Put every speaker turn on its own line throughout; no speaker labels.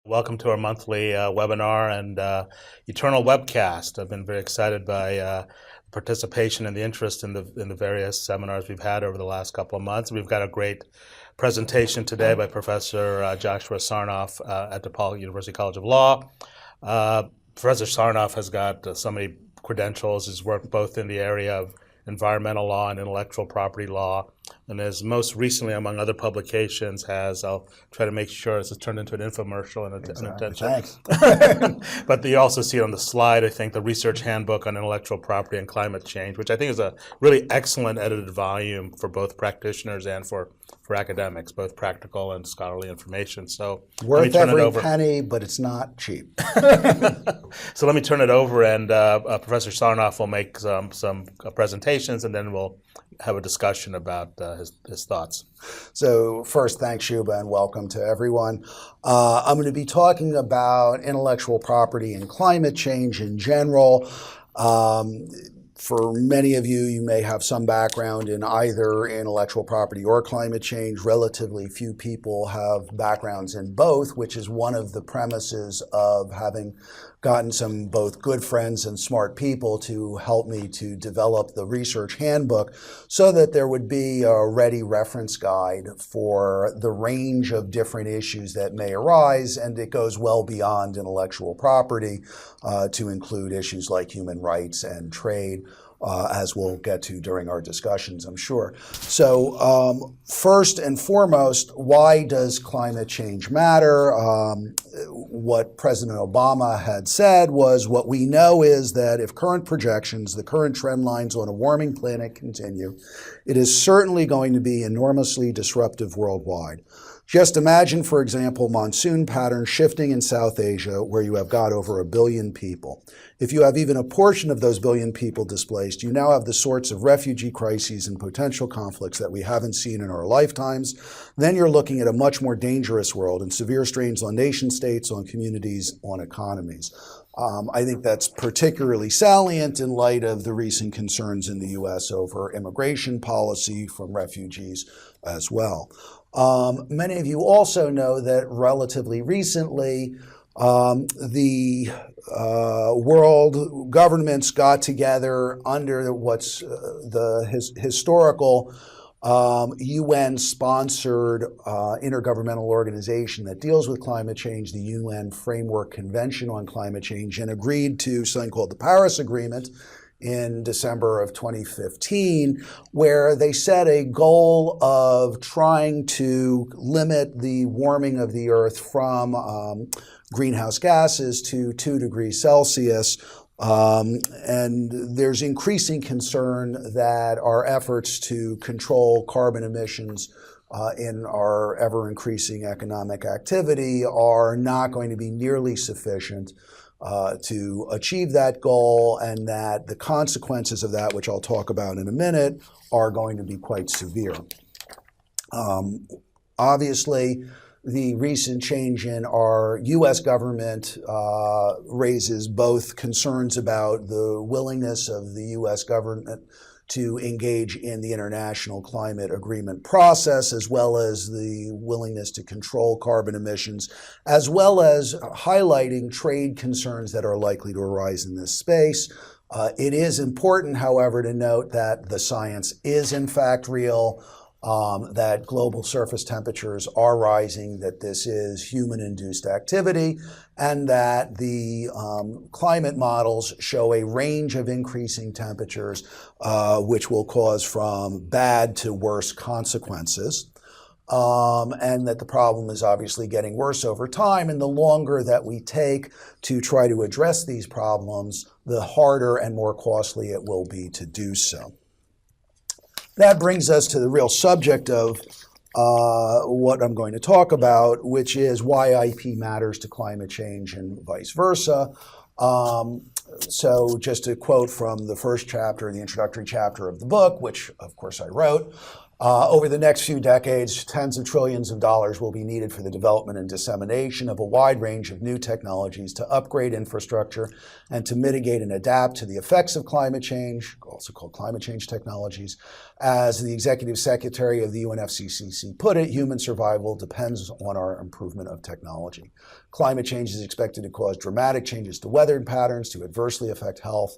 Welcome to our monthly webinar and Eternal Webcast. I've been very excited by participation and the interest in the various seminars we've had over the last couple of months. We've got a great presentation today by Professor Joshua Sarnoff at DePaul University College of Law. Professor Sarnoff has got so many credentials. He's worked both in the area of environmental law and intellectual property law, and as most recently, among other publications, I'll try to make sure this is turned into an infomercial and attention.
Thanks.
But you also see on the slide, I think, the Research Handbook on Intellectual Property and Climate Change, which I think is a really excellent edited volume for both practitioners and for academics, both practical and scholarly information. So
worth every penny, but it's not cheap.
So let me turn it over, and Professor Sarnoff will make some presentations, and then we'll have a discussion about his thoughts.
So first, thanks, Shuba, and welcome to everyone. I'm going to be talking about intellectual property and climate change in general. For many of you, you may have some background in either intellectual property or climate change. Relatively few people have backgrounds in both, which is one of the premises of having gotten some both good friends and smart people to help me to develop the research handbook so that there would be a ready reference guide for the range of different issues that may arise, and it goes well beyond intellectual property to include issues like human rights and trade, as we'll get to during our discussions, I'm sure. So first and foremost, why does climate change matter? What President Obama had said was, what we know is that if current projections, the current trend lines on a warming planet continue, it is certainly going to be enormously disruptive worldwide. Just imagine, for example, monsoon patterns shifting in South Asia, where you have got over 1 billion people. If you have even a portion of those 1 billion people displaced, you now have the sorts of refugee crises and potential conflicts that we haven't seen in our lifetimes. Then you're looking at a much more dangerous world and severe strains on nation states, on communities, on economies. I think that's particularly salient in light of the recent concerns in the U.S. over immigration policy from refugees as well. Many of you also know that relatively recently, the world governments got together under what's the historical UN-sponsored intergovernmental organization that deals with climate change, the UN Framework Convention on Climate Change, and agreed to something called the Paris Agreement in December of 2015, where they set a goal of trying to limit the warming of the Earth from greenhouse gases to 2 degrees Celsius. And there's increasing concern that our efforts to control carbon emissions in our ever-increasing economic activity are not going to be nearly sufficient to achieve that goal, and that the consequences of that, which I'll talk about in a minute, are going to be quite severe. Obviously, the recent change in our U.S. government raises both concerns about the willingness of the U.S. government to engage in the international climate agreement process, as well as the willingness to control carbon emissions, as well as highlighting trade concerns that are likely to arise in this space. It is important, however, to note that the science is in fact real, that global surface temperatures are rising, that this is human-induced activity, and that the climate models show a range of increasing temperatures, which will cause from bad to worse consequences. And that the problem is obviously getting worse over time, and the longer that we take to try to address these problems, the harder and more costly it will be to do so. That brings us to the real subject of what I'm going to talk about, which is why IP matters to climate change and vice versa. So just to quote from the first chapter, the introductory chapter of the book, which of course I wrote, Over the next few decades, tens of trillions of dollars will be needed for the development and dissemination of a wide range of new technologies to upgrade infrastructure and to mitigate and adapt to the effects of climate change, also called climate change technologies. As the Executive Secretary of the UNFCCC put it, human survival depends on our improvement of technology. Climate change is expected to cause dramatic changes to weather patterns, to adversely affect health,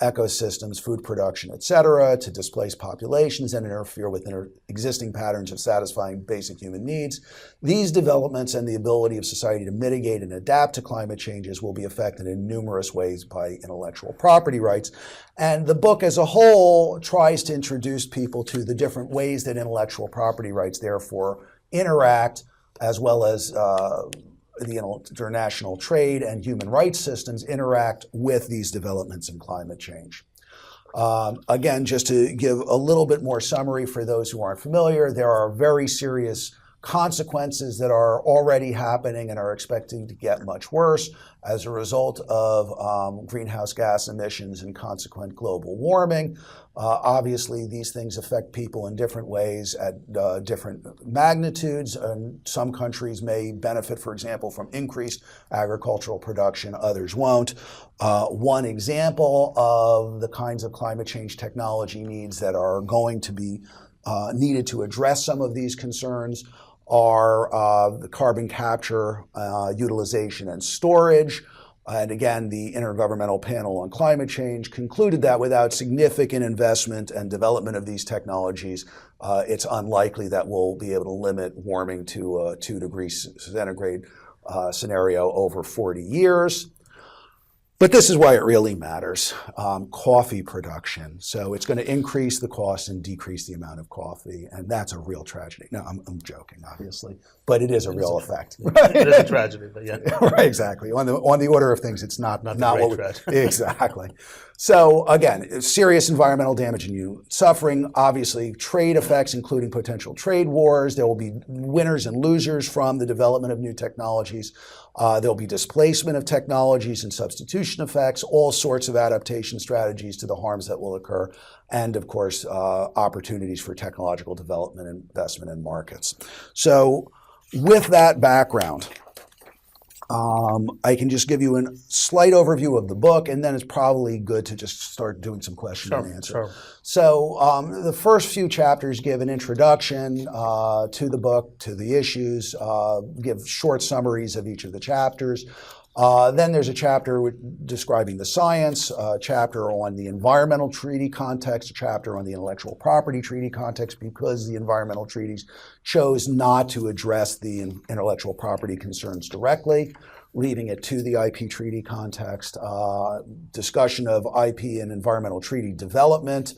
ecosystems, food production, et cetera, to displace populations and interfere with existing patterns of satisfying basic human needs. These developments and the ability of society to mitigate and adapt to climate changes will be affected in numerous ways by intellectual property rights. And the book as a whole tries to introduce people to the different ways that intellectual property rights therefore interact, as well as the international trade and human rights systems interact with these developments in climate change. Again, just to give a little bit more summary for those who aren't familiar, there are very serious consequences that are already happening and are expecting to get much worse as a result of greenhouse gas emissions and consequent global warming. Obviously, these things affect people in different ways at different magnitudes. And some countries may benefit, for example, from increased agricultural production, others won't. One example of the kinds of climate change technology needs that are going to be needed to address some of these concerns are the carbon capture, utilization, and storage. And again, the Intergovernmental Panel on Climate Change concluded that without significant investment and development of these technologies, it's unlikely that we'll be able to limit warming to a 2 degrees centigrade scenario over 40 years. But this is why it really matters, coffee production. So it's going to increase the cost and decrease the amount of coffee, and that's a real tragedy. No, I'm joking, obviously, but it is a real effect.
It is a tragedy, but yeah.
Right, exactly. On the order of things, it's not what we...
tragedy.
Exactly. So again, serious environmental damage and human suffering, obviously trade effects, including potential trade wars. There will be winners and losers from the development of new technologies. There'll be displacement of technologies and substitution effects, all sorts of adaptation strategies to the harms that will occur, and of course, opportunities for technological development, investment, and markets. So with that background, I can just give you a slight overview of the book, and then it's probably good to just start doing some question and answer.
Sure.
So the first few chapters give an introduction to the book, to the issues, give short summaries of each of the chapters. Then there's a chapter describing the science, a chapter on the environmental treaty context, a chapter on the intellectual property treaty context, because the environmental treaties chose not to address the intellectual property concerns directly, leaving it to the IP treaty context, discussion of IP and environmental treaty development,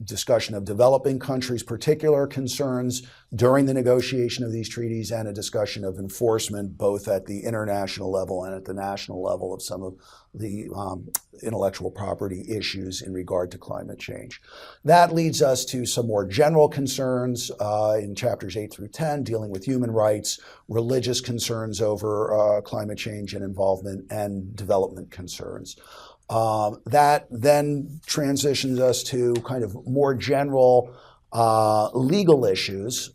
discussion of developing countries' particular concerns during the negotiation of these treaties, and a discussion of enforcement both at the international level and at the national level of some of the intellectual property issues in regard to climate change. That leads us to some more general concerns in chapters 8 through 10, dealing with human rights, religious concerns over climate change and involvement, and development concerns. That then transitions us to kind of more general legal issues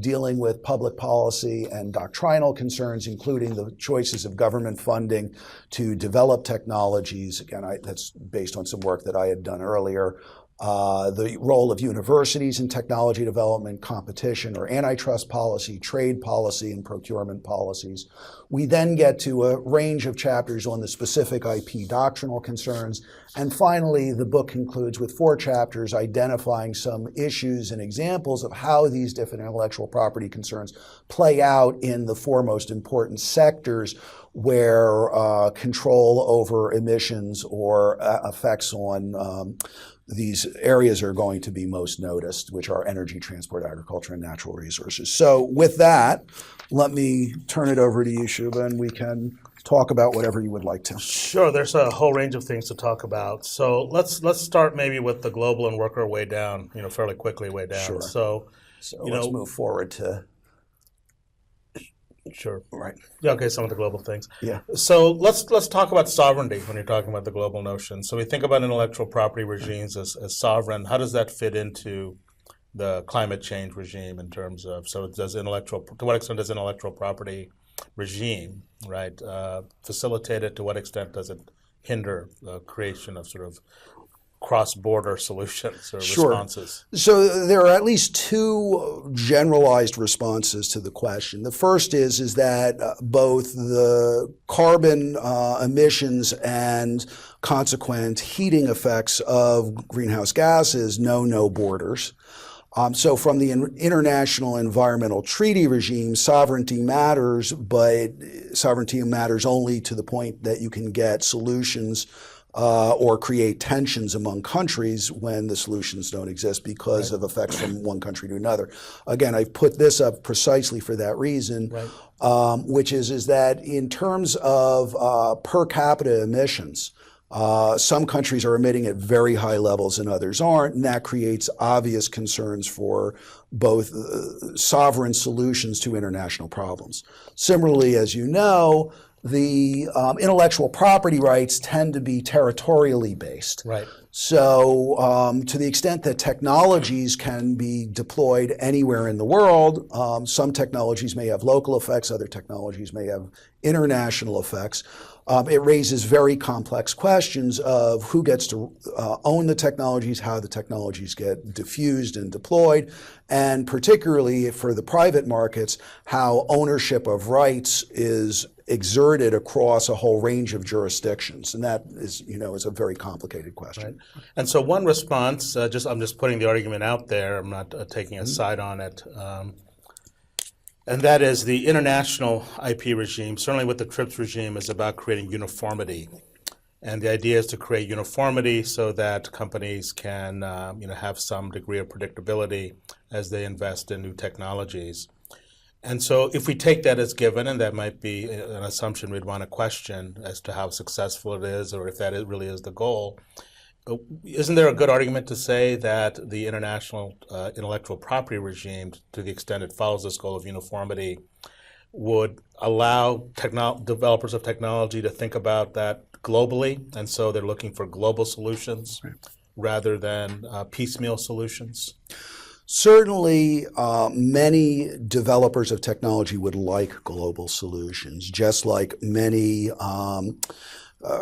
dealing with public policy and doctrinal concerns, including the choices of government funding to develop technologies. Again, that's based on some work that I had done earlier. The role of universities in technology development, competition or antitrust policy, trade policy, and procurement policies. We then get to a range of chapters on the specific IP doctrinal concerns. And finally, the book concludes with 4 chapters identifying some issues and examples of how these different intellectual property concerns play out in the 4 most important sectors where control over emissions or effects on these areas are going to be most noticed, which are energy, transport, agriculture, and natural resources. So with that, let me turn it over to you, Shubha, and we can talk about whatever you would like to.
Sure, there's a whole range of things to talk about. So let's start maybe with the global and work our way down, fairly quickly way down.
Sure.
So
let's move forward to...
Sure.
Right.
Yeah, okay, some of the global things.
Yeah.
So let's talk about sovereignty when you're talking about the global notion. So we think about intellectual property regimes as sovereign. How does that fit into the climate change regime in terms of, so does to what extent does intellectual property regime, right, facilitate it? To what extent does it hinder the creation of sort of cross-border solutions or responses?
So there are at least two generalized responses to the question. The first is that both the carbon emissions and consequent heating effects of greenhouse gases know no borders. So from the international environmental treaty regime, sovereignty matters, but sovereignty matters only to the point that you can get solutions or create tensions among countries when the solutions don't exist because of effects from one country to another. Again, I've put this up precisely for that reason, which is that in terms of per capita emissions, some countries are emitting at very high levels and others aren't, and that creates obvious concerns for both sovereign solutions to international problems. Similarly, as you know, the intellectual property rights tend to be territorially based.
Right.
So to the extent that technologies can be deployed anywhere in the world, some technologies may have local effects, other technologies may have international effects. It raises very complex questions of who gets to own the technologies, how the technologies get diffused and deployed, and particularly for the private markets, how ownership of rights is exerted across a whole range of jurisdictions, and that is a very complicated question.
Right. And so one response, I'm just putting the argument out there. I'm not taking a side on it. And that is the international IP regime, certainly with the TRIPS regime, is about creating uniformity. And the idea is to create uniformity so that companies can have some degree of predictability as they invest in new technologies. And so if we take that as given, and that might be an assumption we'd want to question as to how successful it is or if that really is the goal, isn't there a good argument to say that the international intellectual property regime, to the extent it follows this goal of uniformity, would allow developers of technology to think about that globally, and so they're looking for global solutions rather than piecemeal solutions?
Certainly, many developers of technology would like global solutions, just like many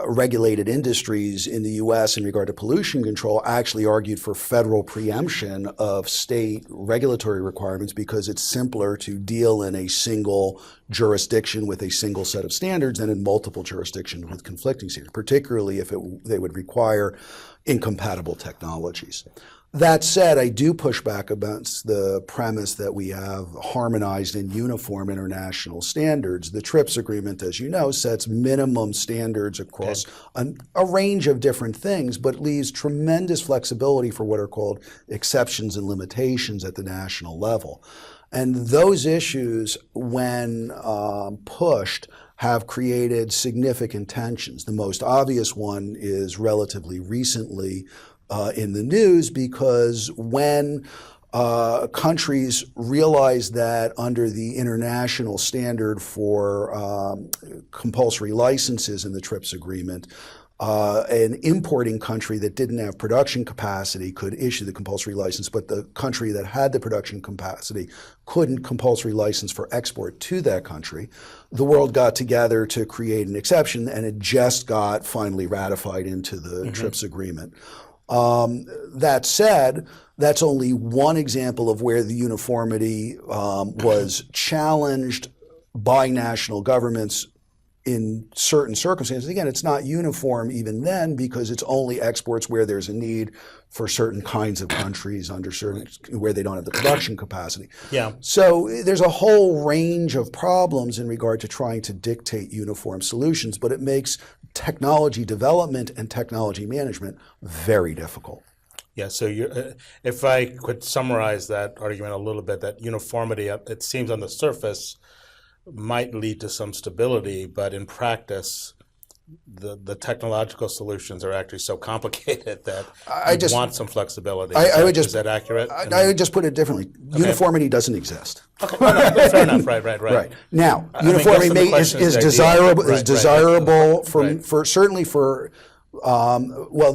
regulated industries in the U.S. in regard to pollution control actually argued for federal preemption of state regulatory requirements because it's simpler to deal in a single jurisdiction with a single set of standards than in multiple jurisdictions with conflicting standards, particularly if they would require incompatible technologies. That said, I do push back against the premise that we have harmonized and uniform international standards. The TRIPS agreement, as you know, sets minimum standards across a range of different things, but leaves tremendous flexibility for what are called exceptions and limitations at the national level. And those issues, when pushed, have created significant tensions. The most obvious one is relatively recently in the news because when countries realize that under the international standard for compulsory licenses in the TRIPS agreement, an importing country that didn't have production capacity could issue the compulsory license, but the country that had the production capacity couldn't compulsory license for export to that country. The world got together to create an exception, and it just got finally ratified into the TRIPS agreement. That said, that's only one example of where the uniformity was challenged by national governments in certain circumstances. Again, it's not uniform even then because it's only exports where there's a need for certain kinds of countries under certain where they don't have the production capacity.
Yeah.
So there's a whole range of problems in regard to trying to dictate uniform solutions, but it makes technology development and technology management very difficult.
Yeah, so if I could summarize that argument a little bit, that uniformity, it seems on the surface, might lead to some stability, but in practice, the technological solutions are actually so complicated that you want some flexibility. Is that accurate?
I would just put it differently. Okay. Uniformity doesn't exist.
Okay. No, fair enough. Right.
Now, uniformity is desirable. For certainly for Well,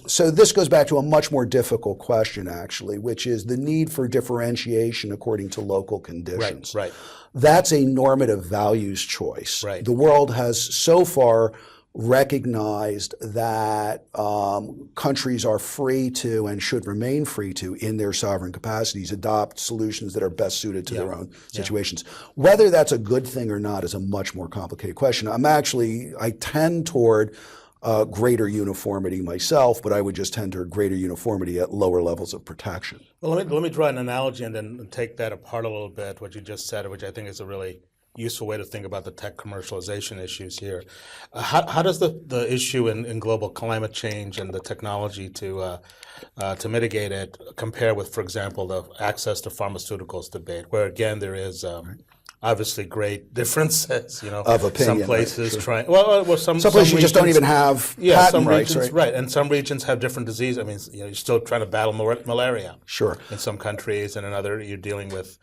so this goes back to a much more difficult question, actually, which is the need for differentiation according to local conditions.
Right.
That's a normative values choice.
Right.
The world has so far recognized that countries are free to and should remain free to, in their sovereign capacities, adopt solutions that are best suited to their own situations. Whether that's a good thing or not is a much more complicated question. I tend toward greater uniformity myself, but I would just tend to greater uniformity at lower levels of protection.
Well, let me draw an analogy and then take that apart a little bit, what you just said, which I think is a really useful way to think about the tech commercialization issues here. How does the issue in global climate change and the technology to mitigate it compare with, for example, the access to pharmaceuticals debate, where again there is obviously great differences,
of opinion.
Some places
right,
sure.
some places you just don't even have patent
some
rights,
regions, right? And some regions have different disease. I mean, you're still trying to battle malaria.
Sure.
In some countries, and in other, you're dealing with,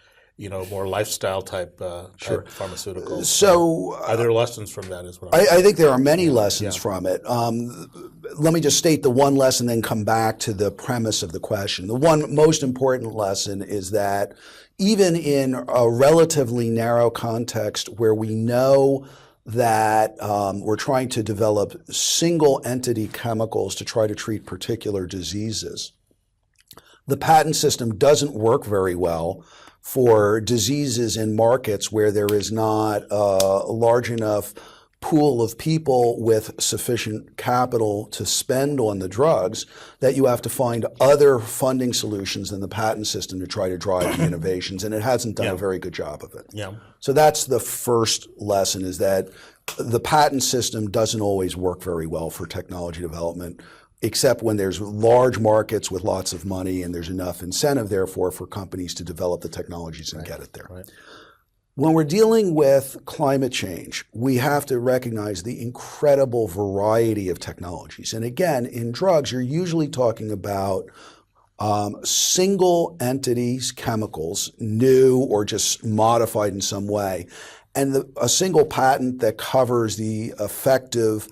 more lifestyle type pharmaceuticals.
So
are there lessons from that as well?
I think there are many lessons from it. Let me just state the one lesson, then come back to the premise of the question. The one most important lesson is that even in a relatively narrow context where we know that we're trying to develop single entity chemicals to try to treat particular diseases, the patent system doesn't work very well for diseases in markets where there is not a large enough pool of people with sufficient capital to spend on the drugs, that you have to find other funding solutions than the patent system to try to drive the innovations, and it hasn't done a very good job of it.
Yeah.
So that's the first lesson, is that the patent system doesn't always work very well for technology development, except when there's large markets with lots of money and there's enough incentive, therefore, for companies to develop the technologies and get it there.
Right.
When we're dealing with climate change, we have to recognize the incredible variety of technologies. And again, in drugs, you're usually talking about single entities, chemicals, new or just modified in some way, and a single patent that covers the effective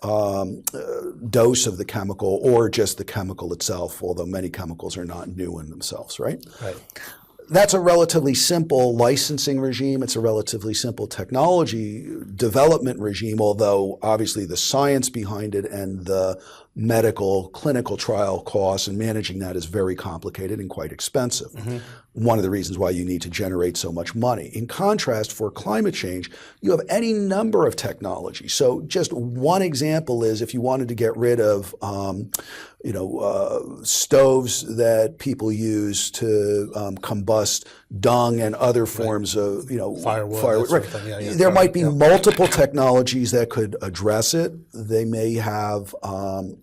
dose of the chemical or just the chemical itself, although many chemicals are not new in themselves, right?
Right.
That's a relatively simple licensing regime. It's a relatively simple technology development regime, although obviously the science behind it and the medical clinical trial costs and managing that is very complicated and quite expensive. Mm-hmm. One of the reasons why you need to generate so much money. In contrast, for climate change, you have any number of technologies. So just one example is if you wanted to get rid of stoves that people use to combust dung and other forms of firewood. Right. There might be multiple technologies that could address it. They may have all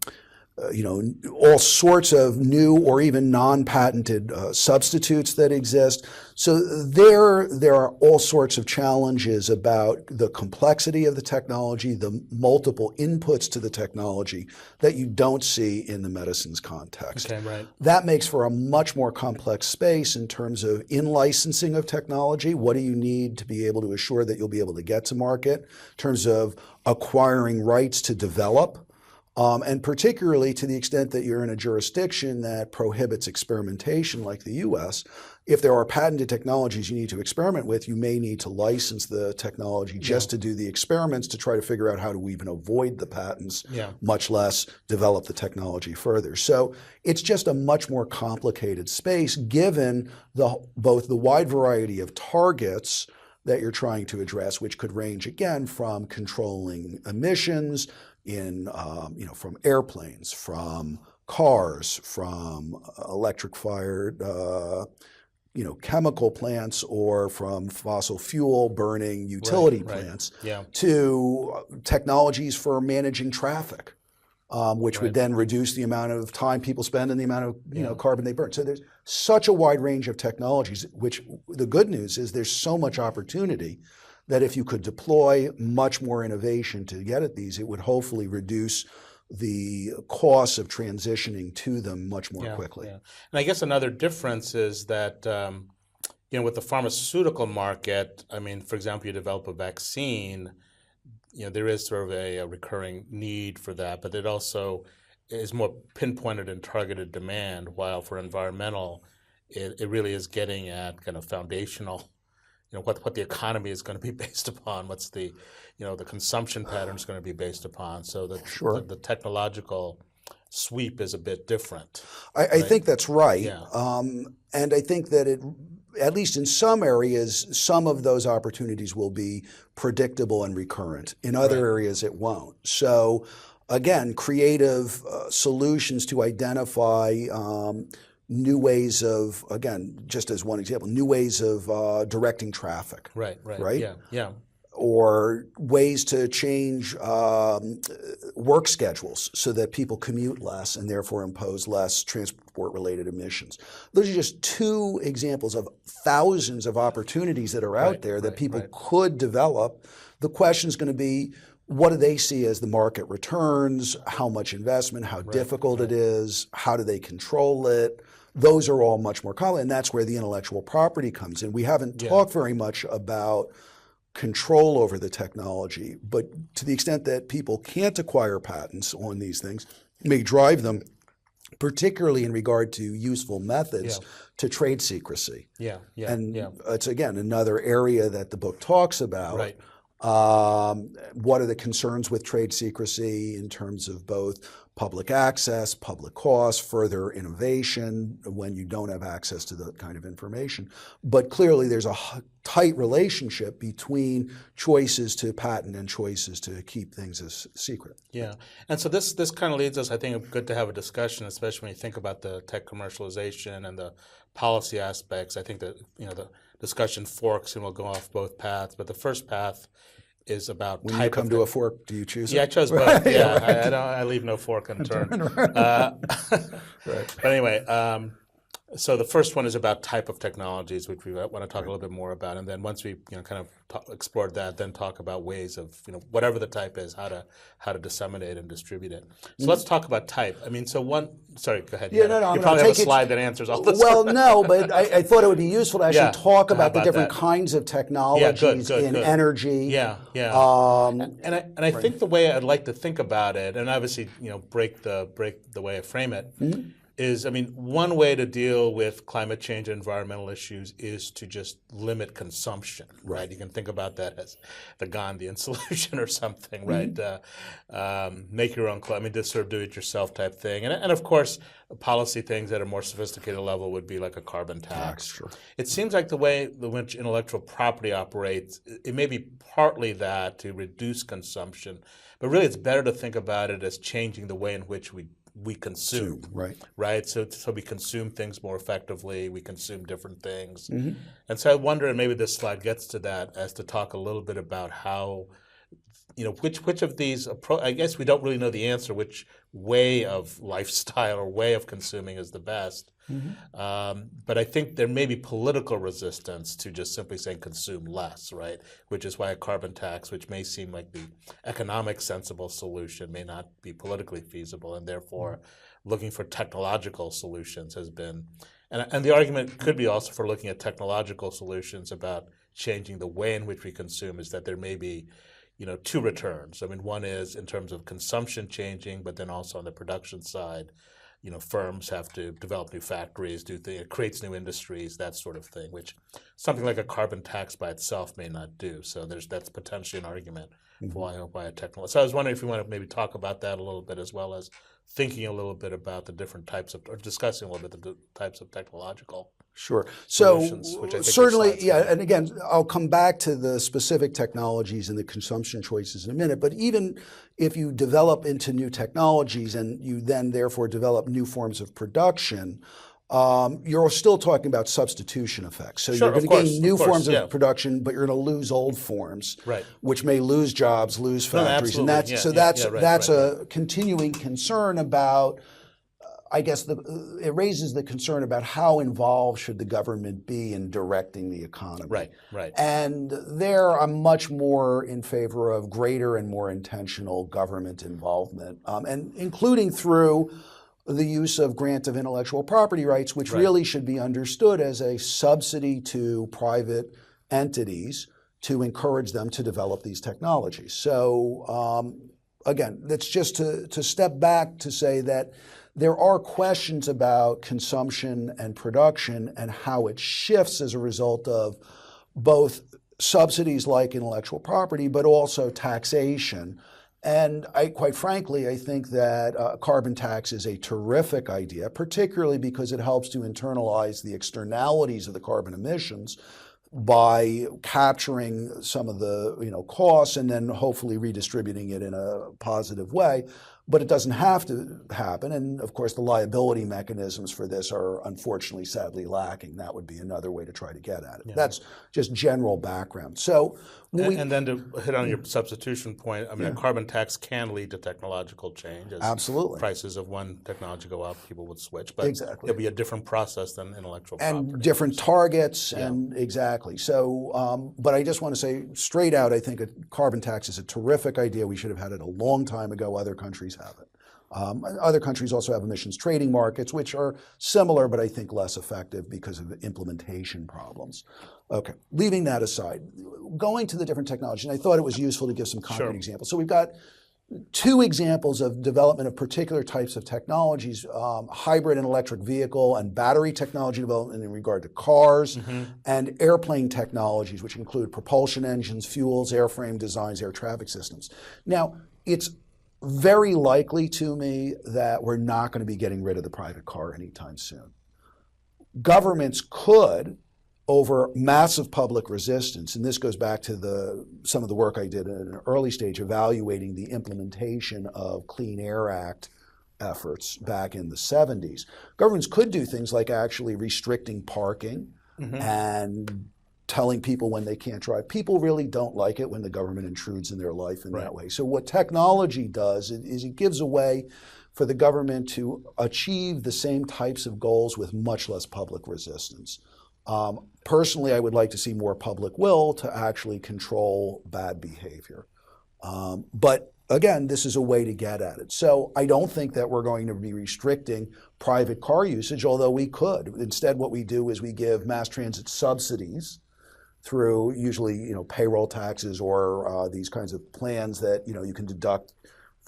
sorts of new or even non-patented substitutes that exist. So there are all sorts of challenges about the complexity of the technology, the multiple inputs to the technology that you don't see in the medicines context.
Okay, right.
That makes for a much more complex space in terms of in-licensing of technology. What do you need to be able to assure that you'll be able to get to market? In terms of acquiring rights to develop. And particularly to the extent that you're in a jurisdiction that prohibits experimentation like the US, if there are patented technologies you need to experiment with, you may need to license the technology just to do the experiments to try to figure out how to even avoid the patents, much less develop the technology further. So it's just a much more complicated space given both the wide variety of targets that you're trying to address, which could range again from controlling emissions, from airplanes, from cars, from electric-fired, chemical plants, or from fossil fuel burning utility plants, to technologies for managing traffic, which would then reduce the amount of time people spend and the amount of carbon they burn. So there's such a wide range of technologies, which the good news is there's so much opportunity that if you could deploy much more innovation to get at these, it would hopefully reduce the costs of transitioning to them much more quickly.
And I guess another difference is that, with the pharmaceutical market, I mean, for example, you develop a vaccine, there is sort of a recurring need for that, but it also is more pinpointed and targeted demand, while for environmental, it really is getting at kind of foundational, what the economy is going to be based upon, what's the consumption pattern is going to be based upon. So
Sure.
the technological sweep is a bit different.
I think that's right.
Yeah.
And I think that at least in some areas, some of those opportunities will be predictable and recurrent. In other areas, it won't. So again, creative solutions to identify new ways of, again, just as one example, new ways of directing traffic.
Right. Yeah.
Or ways to change work schedules so that people commute less and therefore impose less transport-related emissions. Those are just two examples of thousands of opportunities that are out there that people could develop. The question is going to be, what do they see as the market returns? How much investment? How difficult it is? How do they control it? Those are all much more common, and that's where the intellectual property comes in. We haven't talked very much about control over the technology, but to the extent that people can't acquire patents on these things, may drive them, particularly in regard to useful methods, to trade secrecy. It's, again, another area that the book talks about.
Right.
What are the concerns with trade secrecy in terms of both public access, public cost, further innovation when you don't have access to that kind of information? But clearly there's a tight relationship between choices to patent and choices to keep things as secret.
Yeah, and so this kind of leads us, I think, good to have a discussion, especially when you think about the tech commercialization and the policy aspects. I think that the discussion forks and will go off both paths, but the first path is about
when you come to a fork, do you choose it?
Yeah, I chose both. I leave no fork unturned. But anyway, so the first one is about type of technologies, which we want to talk a little bit more about, and then once we kind of explored that, then talk about ways of whatever the type is, how to disseminate and distribute it. So let's talk about type. I mean, so sorry, go ahead.
No.
You probably have a slide that answers all this.
Well, no, but I thought it would be useful to actually talk about the different kinds of technologies in energy.
And I think the way I'd like to think about it, and obviously break the way I frame it, is, I mean, one way to deal with climate change and environmental issues is to just limit consumption, right? You can think about that as the Gandhian solution or something, right? Make your own climate, just sort of do-it-yourself type thing. And of course, policy things at a more sophisticated level would be like a carbon tax.
Sure. It
seems like the way in which intellectual property operates, it may be partly that to reduce consumption, but really it's better to think about it as changing the way in which we consume, right? So we consume things more effectively. We consume different things, and so I wonder, and maybe this slide gets to that, as to talk a little bit about how, which of these I guess we don't really know the answer, which way of lifestyle or way of consuming is the best. But I think there may be political resistance to just simply saying consume less, right? Which is why a carbon tax, which may seem like the economic sensible solution, may not be politically feasible, and therefore looking for technological solutions has been, and the argument could be also for looking at technological solutions about changing the way in which we consume, is that there may be two returns. I mean, one is in terms of consumption changing, but then also on the production side, firms have to develop new factories, it creates new industries, that sort of thing, which something like a carbon tax by itself may not do. So that's potentially an argument why a technology. So I was wondering if you want to maybe talk about that a little bit, as well as thinking a little bit about the different types of, or discussing a little bit the types of technological.
Sure. So certainly, and again, I'll come back to the specific technologies and the consumption choices in a minute, but even if you develop into new technologies and you then therefore develop new forms of production, you're still talking about substitution effects. So you're going to gain new forms of production, but you're going to lose old forms, which may lose jobs, lose factories, and that's a continuing concern about. I guess it raises the concern about how involved should the government be in directing the economy.
Right.
And there, I'm much more in favor of greater and more intentional government involvement, and including through the use of grant of intellectual property rights, which really should be understood as a subsidy to private entities to encourage them to develop these technologies. So again, that's just to step back to say that there are questions about consumption and production and how it shifts as a result of both subsidies like intellectual property, but also taxation. And quite frankly, I think that a carbon tax is a terrific idea, particularly because it helps to internalize the externalities of the carbon emissions by capturing some of the costs and then hopefully redistributing it in a positive way. But it doesn't have to happen. And of course, the liability mechanisms for this are unfortunately, sadly lacking. That would be another way to try to get at it. Yeah. That's just general background. So,
and then to hit on your substitution point, I mean, a carbon tax can lead to technological change. As
absolutely.
Prices of one technology go up, people would switch. But
exactly.
It'll be a different process than intellectual property.
And different targets, and exactly. So, but I just want to say straight out, I think a carbon tax is a terrific idea. We should have had it a long time ago. Other countries have it. Other countries also have emissions trading markets, which are similar, but I think less effective because of implementation problems. Okay, leaving that aside, going to the different technologies, and I thought it was useful to give some concrete examples. So we've got two examples of development of particular types of technologies, hybrid and electric vehicle and battery technology development in regard to cars, and airplane technologies, which include propulsion engines, fuels, airframe designs, air traffic systems. Now, it's very likely to me that we're not going to be getting rid of the private car anytime soon. Governments could, over massive public resistance, and this goes back to some of the work I did at an early stage evaluating the implementation of Clean Air Act efforts back in the 70s. Governments could do things like actually restricting parking and telling people when they can't drive. People really don't like it when the government intrudes in their life in that way. So what technology does is it gives a way for the government to achieve the same types of goals with much less public resistance. Personally, I would like to see more public will to actually control bad behavior. But again, this is a way to get at it. So I don't think that we're going to be restricting private car usage, although we could. Instead, what we do is we give mass transit subsidies through usually payroll taxes or these kinds of plans that you can deduct.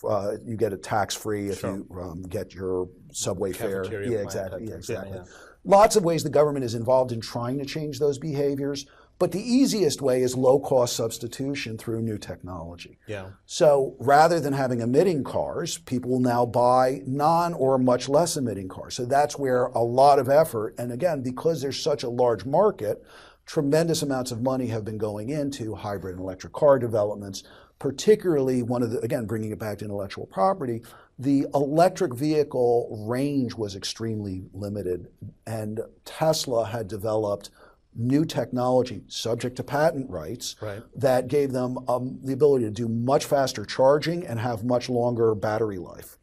You get it tax-free if you get your subway fare. Yeah, exactly. Yeah, exactly. Yeah. Lots of ways the government is involved in trying to change those behaviors, but the easiest way is low-cost substitution through new technology.
Yeah.
So rather than having emitting cars, people will now buy non or much less emitting cars. So that's where a lot of effort, and again, because there's such a large market, tremendous amounts of money have been going into hybrid and electric car developments, particularly again, bringing it back to intellectual property, the electric vehicle range was extremely limited, and Tesla had developed new technology subject to patent rights that gave them the ability to do much faster charging and have much longer battery life.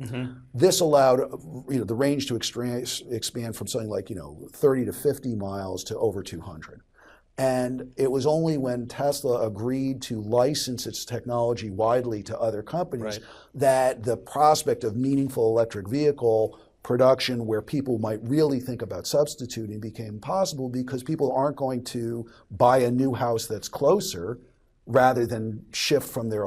This allowed the range to expand from something like 30 to 50 miles to over 200. And it was only when Tesla agreed to license its technology widely to other companies that the prospect of meaningful electric vehicle production where people might really think about substituting became possible, because people aren't going to buy a new house that's closer rather than shift from their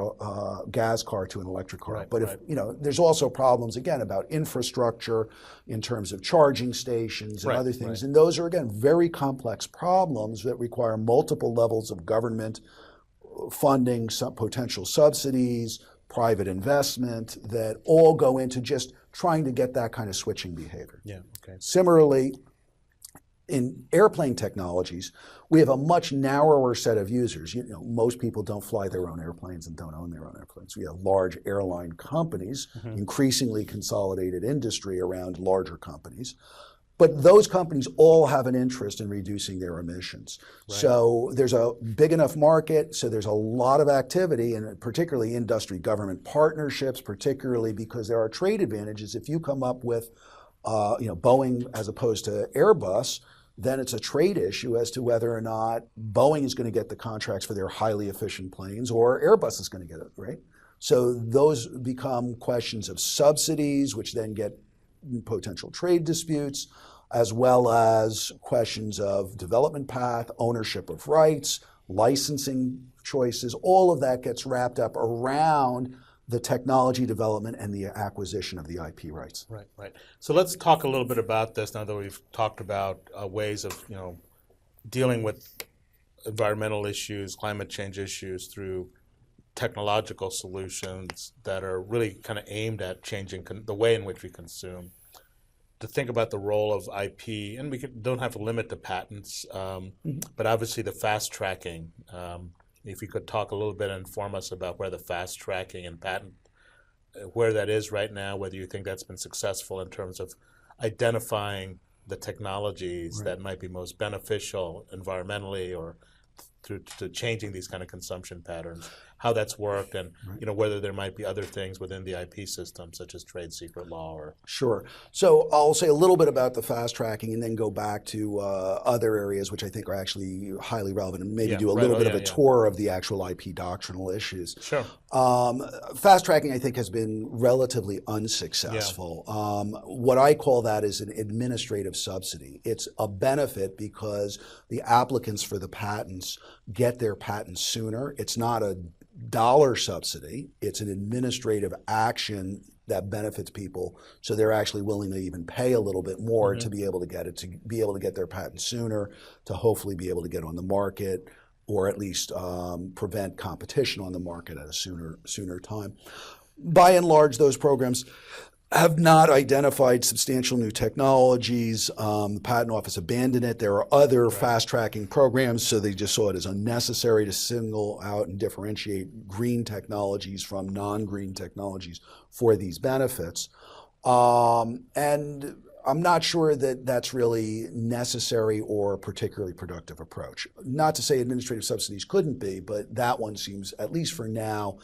gas car to an electric car. But if there's also problems again about infrastructure in terms of charging stations and other things, and those are again very complex problems that require multiple levels of government funding, some potential subsidies, private investment that all go into just trying to get that kind of switching behavior.
Yeah. Okay.
Similarly, in airplane technologies, we have a much narrower set of users. Most people don't fly their own airplanes and don't own their own airplanes. We have large airline companies, increasingly consolidated industry around larger companies. But those companies all have an interest in reducing their emissions. So there's a big enough market, so there's a lot of activity, and particularly industry-government partnerships, particularly because there are trade advantages. If you come up with Boeing as opposed to Airbus, then it's a trade issue as to whether or not Boeing is going to get the contracts for their highly efficient planes or Airbus is going to get it, right? So those become questions of subsidies, which then get potential trade disputes, as well as questions of development path, ownership of rights, licensing choices, all of that gets wrapped up around the technology development and the acquisition of the IP rights.
Right, right. So let's talk a little bit about this now that we've talked about ways of dealing with environmental issues, climate change issues through technological solutions that are really kind of aimed at changing the way in which we consume. To think about the role of IP, and don't have to limit to patents, but obviously the fast tracking. If you could talk a little bit and inform us about where the fast tracking and patent, where that is right now, whether you think that's been successful in terms of identifying the technologies that might be most beneficial environmentally or to changing these kind of consumption patterns, how that's worked, and whether there might be other things within the IP system, such as trade secret law. Or
Sure. So I'll say a little bit about the fast tracking and then go back to other areas which I think are actually highly relevant, and maybe do a little bit of a tour of the actual IP doctrinal issues.
Sure.
Fast tracking, I think, has been relatively unsuccessful. What I call that is an administrative subsidy. It's a benefit because the applicants for the patents get their patents sooner. It's not a dollar subsidy. It's an administrative action that benefits people, so they're actually willing to even pay a little bit more to be able to get it, to be able to get their patent sooner, to hopefully be able to get on the market, or at least prevent competition on the market at a sooner time. By and large, those programs have not identified substantial new technologies. The Patent Office abandoned it. There are other fast-tracking programs, so they just saw it as unnecessary to single out and differentiate green technologies from non-green technologies for these benefits. And I'm not sure that that's really necessary or a particularly productive approach. Not to say administrative subsidies couldn't be, but that one seems, at least for now,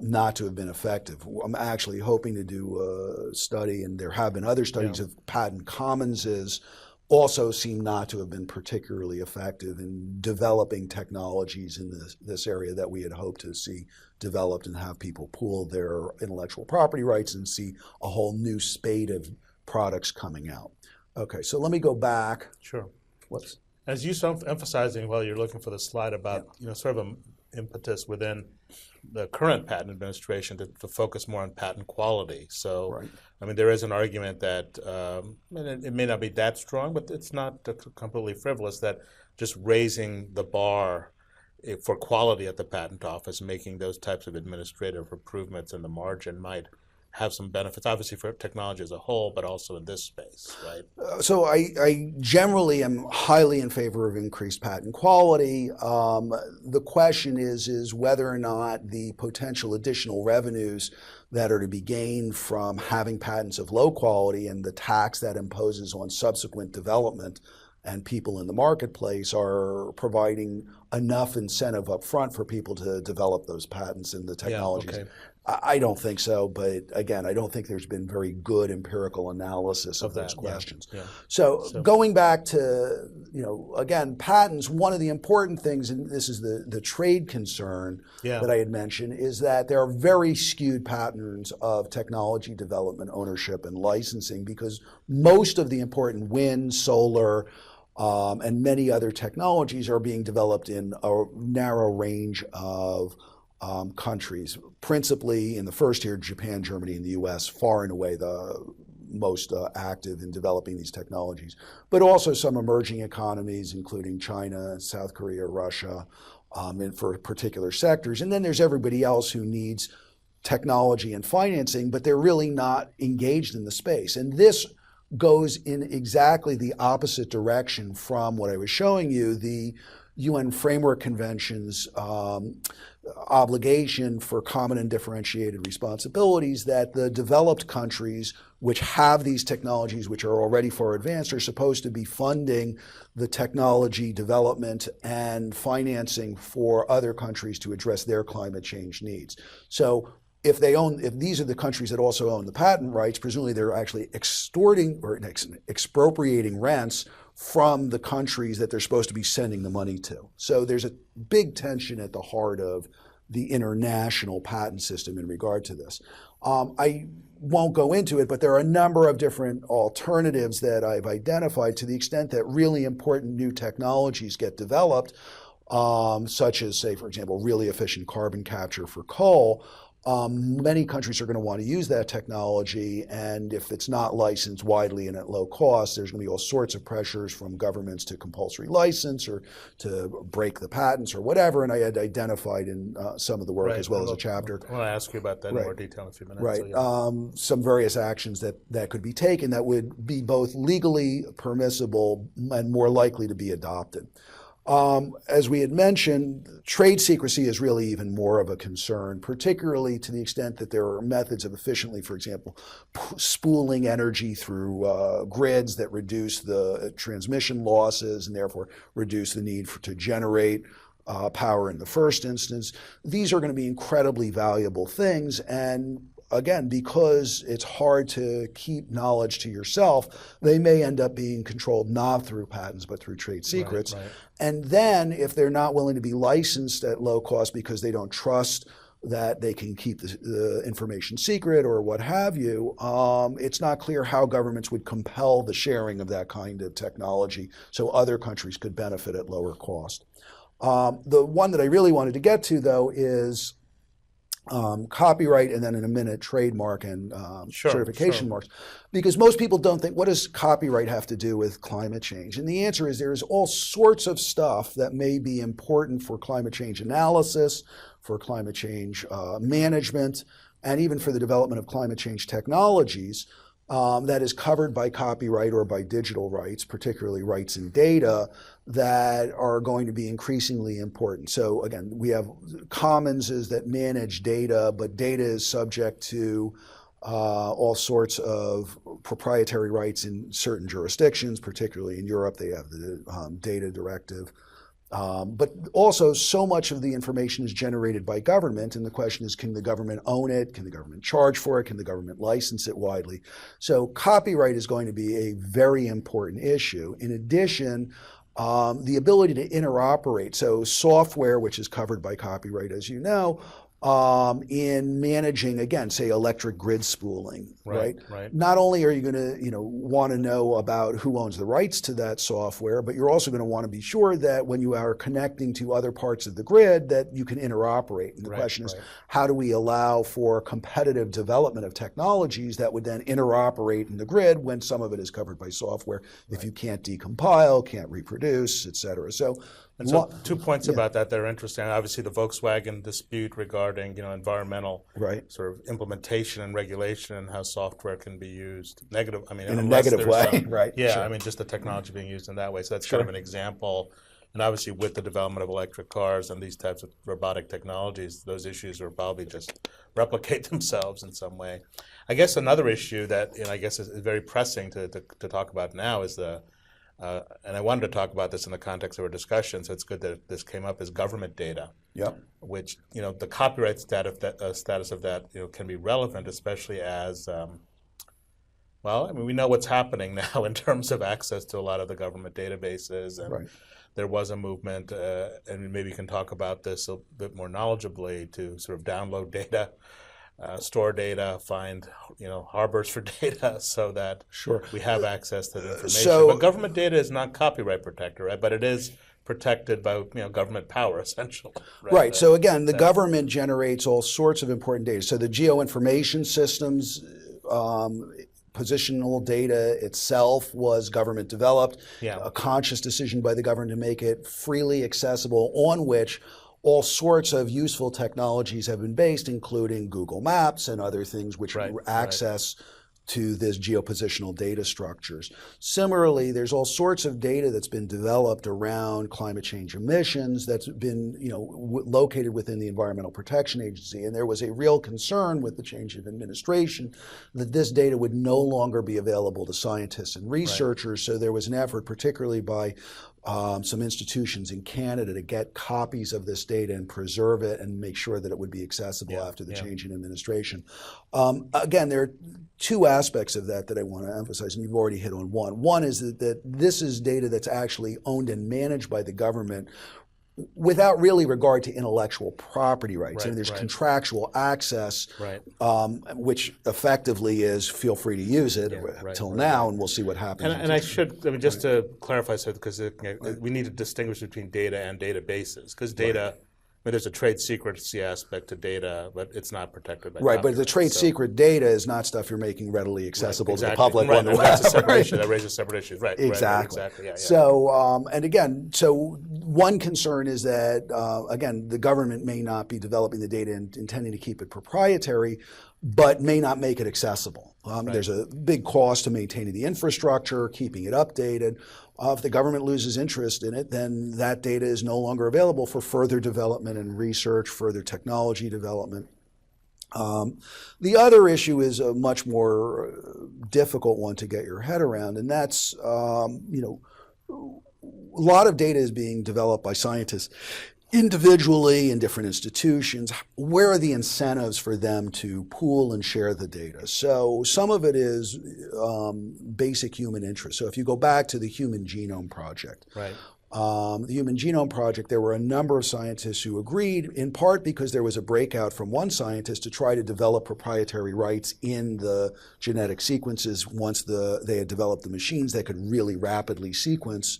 not to have been effective. I'm actually hoping to do a study, and there have been other studies of patent commonses, also seem not to have been particularly effective in developing technologies in this area that we had hoped to see developed and have people pool their intellectual property rights and see a whole new spate of products coming out. Okay, so let me go back.
Sure.
Whoops.
As you emphasizing while you're looking for the slide about sort of an impetus within the current patent administration to focus more on patent quality. So, I mean, there is an argument that, and it may not be that strong, but it's not completely frivolous, that just raising the bar for quality at the patent office, making those types of administrative improvements in the margin might have some benefits, obviously for technology as a whole, but also in this space, right?
So I generally am highly in favor of increased patent quality. The question is whether or not the potential additional revenues that are to be gained from having patents of low quality and the tax that imposes on subsequent development and people in the marketplace are providing enough incentive up front for people to develop those patents and the technologies.
Yeah, okay.
I don't think so, but again, I don't think there's been very good empirical analysis of those questions.
Yeah.
So going back to, again, patents, one of the important things, and this is the trade concern that I had mentioned, is that there are very skewed patterns of technology development, ownership, and licensing, because most of the important wind, solar, and many other technologies are being developed in a narrow range of countries, principally in the first tier, Japan, Germany, and the US, far and away the most active in developing these technologies, but also some emerging economies, including China, South Korea, Russia, and for particular sectors. And then there's everybody else who needs technology and financing, but they're really not engaged in the space. And this goes in exactly the opposite direction from what I was showing you, the UN Framework Convention's obligation for common and differentiated responsibilities, that the developed countries which have these technologies which are already far advanced are supposed to be funding the technology development and financing for other countries to address their climate change needs. So if these are the countries that also own the patent rights, presumably they're actually extorting or expropriating rents from the countries that they're supposed to be sending the money to. So there's a big tension at the heart of the international patent system in regard to this. I won't go into it, but there are a number of different alternatives that I've identified to the extent that really important new technologies get developed. such as, say, for example, really efficient carbon capture for coal, many countries are going to want to use that technology, and if it's not licensed widely and at low cost, there's going to be all sorts of pressures from governments to compulsory license or to break the patents or whatever, and I had identified in some of the work as well as a chapter.
I want to ask you about that in more detail in a few minutes.
Right.
So, yeah.
Some various actions that could be taken that would be both legally permissible and more likely to be adopted. As we had mentioned, trade secrecy is really even more of a concern, particularly to the extent that there are methods of efficiently, for example, spooling energy through grids that reduce the transmission losses and therefore reduce the need to generate power in the first instance. These are going to be incredibly valuable things, and again, because it's hard to keep knowledge to yourself, they may end up being controlled not through patents but through trade secrets.
Right.
And then if they're not willing to be licensed at low cost because they don't trust that they can keep the information secret or what have you, it's not clear how governments would compel the sharing of that kind of technology so other countries could benefit at lower cost. The one that I really wanted to get to, though, is copyright, and then in a minute, trademark and certification marks. Because most people don't think, what does copyright have to do with climate change? And the answer is there's all sorts of stuff that may be important for climate change analysis, for climate change management, and even for the development of climate change technologies that is covered by copyright or by digital rights, particularly rights in data, that are going to be increasingly important. So again, we have commonses that manage data, but data is subject to all sorts of proprietary rights in certain jurisdictions, particularly in Europe. They have the data directive. But also, so much of the information is generated by government, and the question is, can the government own it? Can the government charge for it? Can the government license it widely? So copyright is going to be a very important issue. In addition, the ability to interoperate, so software, which is covered by copyright, as you know, in managing, again, say electric grid spooling, right? Not only are you going to, want to know about who owns the rights to that software, but you're also going to want to be sure that when you are connecting to other parts of the grid, that you can interoperate. And the question is, how do we allow for competitive development of technologies that would then interoperate in the grid when some of it is covered by software, if you can't decompile, can't reproduce, et cetera. So
2 points about that are interesting. Obviously, the Volkswagen dispute regarding environmental sort of implementation and regulation and how software can be used in a negative way,
right?
Yeah,
sure.
just the technology being used in that way. So that's kind of an example. And obviously, with the development of electric cars and these types of robotic technologies, those issues will probably just replicate themselves in some way. I guess another issue that I guess is very pressing to talk about now is and I wanted to talk about this in the context of our discussion, so it's good that this came up, is government data. Which, the copyright status of that, can be relevant, especially as, we know what's happening now in terms of access to a lot of the government databases. And there was a movement, and maybe you can talk about this a bit more knowledgeably, to sort of download data, store data, find harbors for data, so that we have access to the information. But government data is not copyright protected, right? But it is protected by government power, essentially.
Right. So again, the government generates all sorts of important data. So the geoinformation systems, positional data itself was government developed, a conscious decision by the government to make it freely accessible, on which all sorts of useful technologies have been based, including Google Maps and other things which access to this geopositional data structures. Similarly, there's all sorts of data that's been developed around climate change emissions that's been located within the Environmental Protection Agency. And there was a real concern with the change of administration that this data would no longer be available to scientists and researchers. So there was an effort, particularly by some institutions in Canada, to get copies of this data and preserve it and make sure that it would be accessible after the change in administration. Again, there are two aspects of that I want to emphasize, and you've already hit on one. One is that this is data that's actually owned and managed by the government, without really regard to intellectual property rights. I mean, there's
right.
contractual access,
Right.
which effectively is feel free to use it till now, and we'll see what happens.
And I should, I mean, just to clarify something, because we need to distinguish between data and databases, because data, I mean, there's a trade secrecy aspect to data, but it's not protected by
Right, but the
copyright,
trade secret data is not stuff you're making readily accessible to the public.
Right,
on the
that's a
web,
separate
right?
issue. That raises separate issues. Right.
Exactly.
Right, exactly. Yeah, yeah.
So, and again, so one concern is that, again, the government may not be developing the data and intending to keep it proprietary, but may not make it accessible. There's a big cost to maintaining the infrastructure, keeping it updated. If the government loses interest in it, then that data is no longer available for further development and research, further technology development. The other issue is a much more difficult one to get your head around, and that's, a lot of data is being developed by scientists individually in different institutions. Where are the incentives for them to pool and share the data? So some of it is basic human interest. So if you go back to the Human Genome Project,
Right.
The Human Genome Project, there were a number of scientists who agreed, in part because there was a breakout from one scientist to try to develop proprietary rights in the genetic sequences. Once they had developed the machines that could really rapidly sequence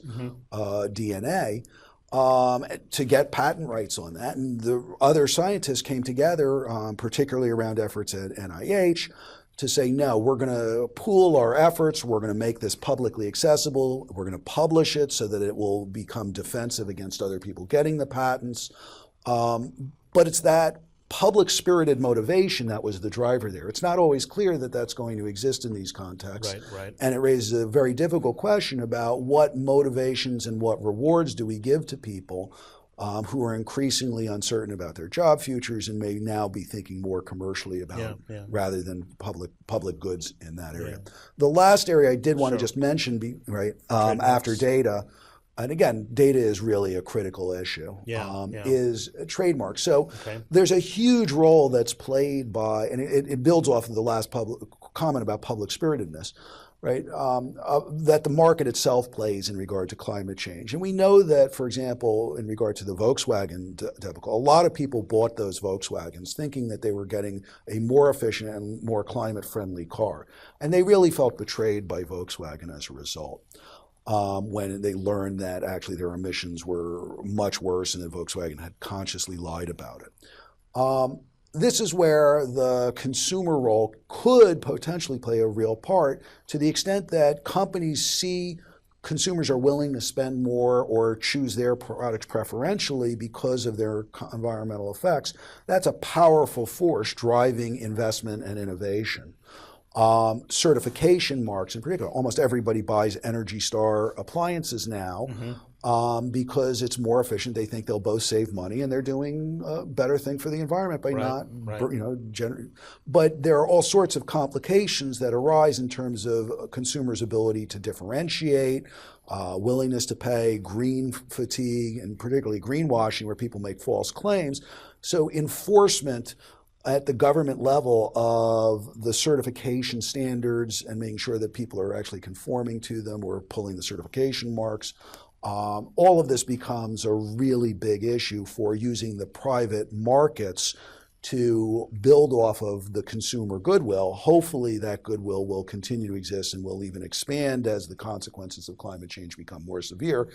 DNA, to get patent rights on that. And the other scientists came together, particularly around efforts at NIH, to say, no, we're going to pool our efforts, we're going to make this publicly accessible, we're going to publish it so that it will become defensive against other people getting the patents. But it's that public-spirited motivation that was the driver there. It's not always clear that that's going to exist in these contexts.
Right.
And it raises a very difficult question about what motivations and what rewards do we give to people who are increasingly uncertain about their job futures and may now be thinking more commercially about rather than public goods in that area. The last area I did want to just mention, after data, and again, data is really a critical issue, is trademarks. So there's a huge role that's played by, and it builds off of the last comment about public spiritedness, right, that the market itself plays in regard to climate change. And we know that, for example, in regard to the Volkswagen debacle, a lot of people bought those Volkswagens thinking that they were getting a more efficient and more climate-friendly car. And they really felt betrayed by Volkswagen as a result. When they learned that actually their emissions were much worse and that Volkswagen had consciously lied about it. This is where the consumer role could potentially play a real part, to the extent that companies see consumers are willing to spend more or choose their products preferentially because of their environmental effects. That's a powerful force driving investment and innovation. Certification marks in particular. Almost everybody buys Energy Star appliances now because it's more efficient. They think they'll both save money, and they're doing a better thing for the environment by but there are all sorts of complications that arise in terms of consumers' ability to differentiate, willingness to pay, green fatigue, and particularly greenwashing, where people make false claims. So enforcement at the government level of the certification standards and making sure that people are actually conforming to them or pulling the certification marks, all of this becomes a really big issue for using the private markets to build off of the consumer goodwill. Hopefully that goodwill will continue to exist and will even expand as the consequences of climate change become more severe.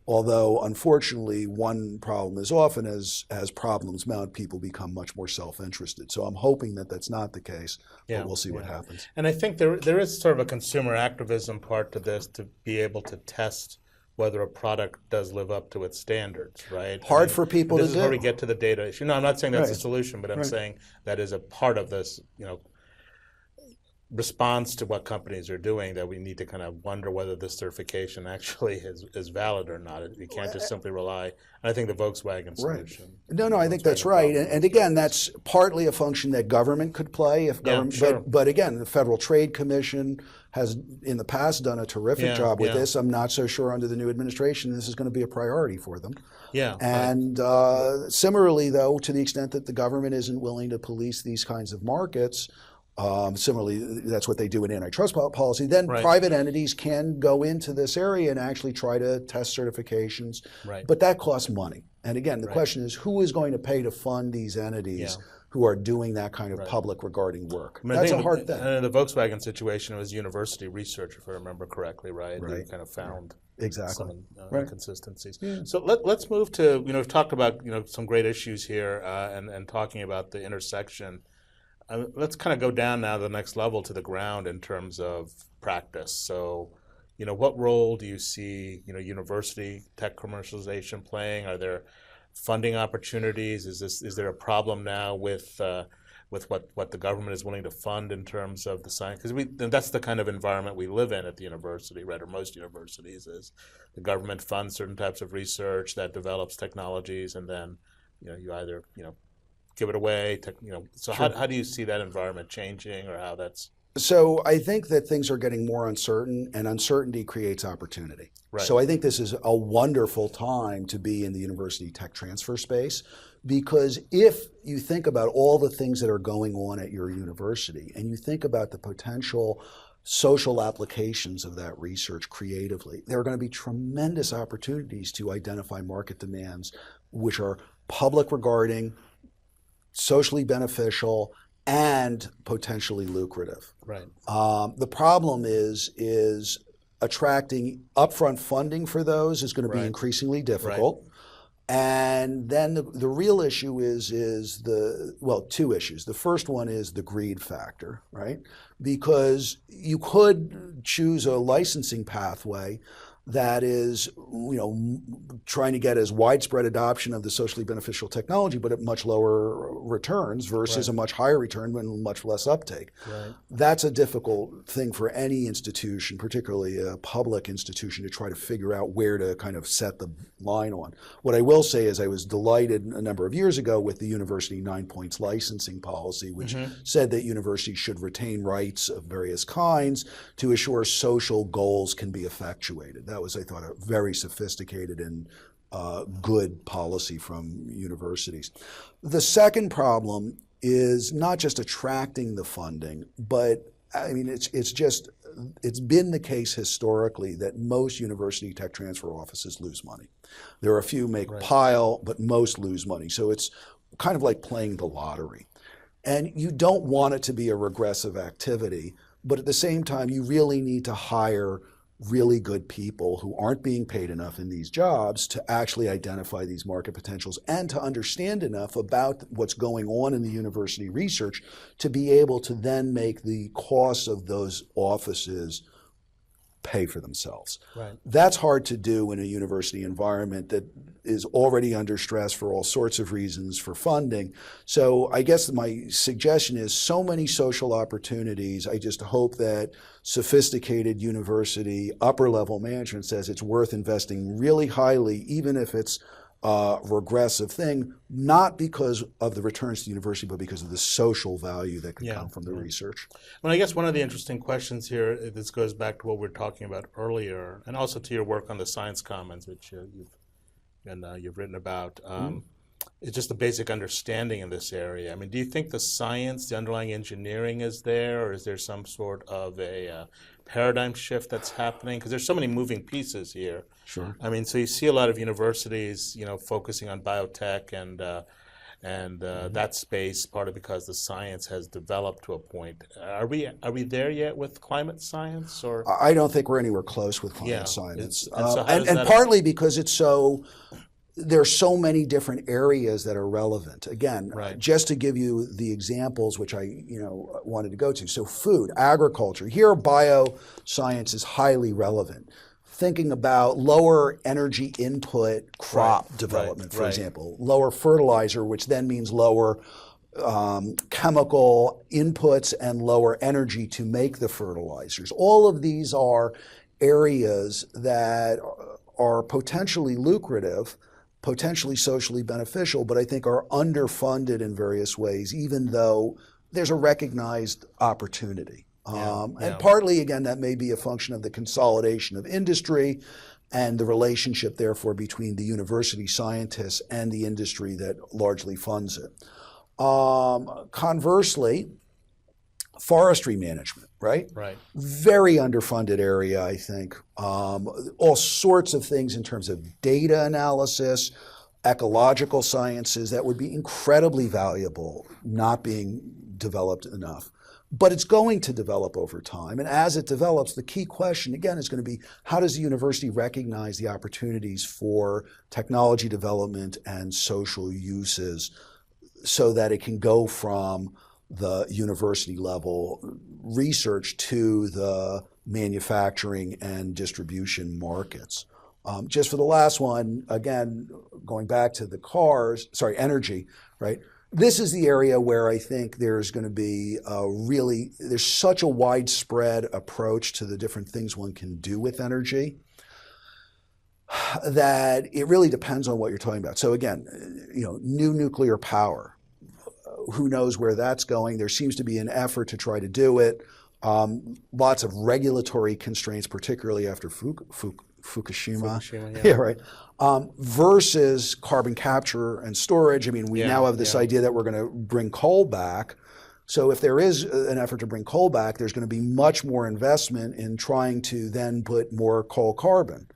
Although, unfortunately, one problem is often as problems mount, people become much more self-interested. So I'm hoping that that's not the case, but we'll see what happens.
And I think there is sort of a consumer activism part to this, to be able to test whether a product does live up to its standards, right?
Hard for people to do.
This is where we get to the data issue. No, I'm not saying that's a solution, but I'm saying that is a part of this, response to what companies are doing, that we need to kind of wonder whether this certification actually is valid or not. You can't just simply rely. And I think the Volkswagen solution.
No, I think that's right. And again, that's partly a function that government could play. But again, the Federal Trade Commission has in the past done a terrific job with this. I'm not so sure under the new administration this is going to be a priority for them. And similarly, though, to the extent that the government isn't willing to police these kinds of markets, Similarly, that's what they do in antitrust policy. Then
Right.
private entities can go into this area and actually try to test certifications,
Right.
but that costs money. And again, the
Right.
question is, who is going to pay to fund these entities
Yeah.
who are doing that kind of
Right.
public regarding work?
I mean,
That's
I
a
think
hard thing.
in the Volkswagen situation, it was university research, if I remember correctly, right? They
Right.
kind of found
Exactly.
some
Right.
inconsistencies.
Yeah.
So let's move to, we've talked about, some great issues here and talking about the intersection. Let's kind of go down now to the next level to the ground in terms of practice. So, what role do you see, university tech commercialization playing? Are there funding opportunities? Is there a problem now with what the government is willing to fund in terms of the science? Because that's the kind of environment we live in at the university, right? Or most universities is the government funds certain types of research that develops technologies, and then you either give it away. So
Sure.
how do you see that environment changing, or how that's
So I think that things are getting more uncertain, and uncertainty creates opportunity.
right?
So I think this is a wonderful time to be in the university tech transfer space, because if you think about all the things that are going on at your university and you think about the potential social applications of that research creatively, there are going to be tremendous opportunities to identify market demands which are public regarding, socially beneficial, and potentially lucrative.
Right.
The problem is attracting upfront funding for those is going to be
Right.
increasingly difficult. And then the real issue is two issues. The first one is the greed factor, right? Because you could choose a licensing pathway that is, trying to get as widespread adoption of the socially beneficial technology, but at much lower returns versus a much higher return and much less uptake.
Right.
That's a difficult thing for any institution, particularly a public institution, to try to figure out where to kind of set the line on. What I will say is I was delighted a number of years ago with the university 9 points licensing policy, which said that universities should retain rights of various kinds to assure social goals can be effectuated. That was, I thought, a very sophisticated and good policy from universities. The second problem is not just attracting the funding, but I mean, it's been the case historically that most university tech transfer offices lose money. There are a few make pile, but most lose money. So it's kind of like playing the lottery. And you don't want it to be a regressive activity, but at the same time, you really need to hire really good people who aren't being paid enough in these jobs to actually identify these market potentials and to understand enough about what's going on in the university research to be able to then make the costs of those offices pay for themselves.
Right.
That's hard to do in a university environment that is already under stress for all sorts of reasons for funding. So I guess my suggestion is so many social opportunities. I just hope that sophisticated university upper level management says it's worth investing really highly, even if it's a regressive thing, not because of the returns to the university, but because of the social value that can come from the research.
Well, I guess one of the interesting questions here, this goes back to what we were talking about earlier, and also to your work on the Science Commons, which you've written about. It's just the basic understanding in this area. I mean, do you think the science, the underlying engineering is there, or is there some sort of a paradigm shift that's happening? Because there's so many moving pieces here.
Sure.
I mean, so you see a lot of universities, focusing on biotech and that space, partly because the science has developed to a point. Are we there yet with climate science, or?
I don't think we're anywhere close with climate science,
and so how does
and
that-
partly because there's so many different areas that are relevant. Again, just to give you the examples which I wanted to go to. So food, agriculture. Here bioscience is highly relevant. Thinking about lower energy input crop development, for example, lower fertilizer, which then means lower chemical inputs and lower energy to make the fertilizers. All of these are areas that are potentially lucrative, potentially socially beneficial, but I think are underfunded in various ways, even though there's a recognized opportunity. And partly, again, that may be a function of the consolidation of industry and the relationship, therefore, between the university scientists and the industry that largely funds it. Conversely, Forestry management, right?
Right.
Very underfunded area, I think. All sorts of things in terms of data analysis, ecological sciences that would be incredibly valuable, not being developed enough. But it's going to develop over time. And as it develops, the key question, again, is going to be how does the university recognize the opportunities for technology development and social uses so that it can go from the university level research to the manufacturing and distribution markets. Just for the last one, again, going back to the energy, right? This is the area where I think there's going to be there's such a widespread approach to the different things one can do with energy that it really depends on what you're talking about. So again, new nuclear power. Who knows where that's going? There seems to be an effort to try to do it. Lots of regulatory constraints, particularly after Fukushima. Yeah, right. Versus carbon capture and storage. I mean, we now have this idea that we're going to bring coal back. So if there is an effort to bring coal back, there's going to be much more investment in trying to then put more coal carbon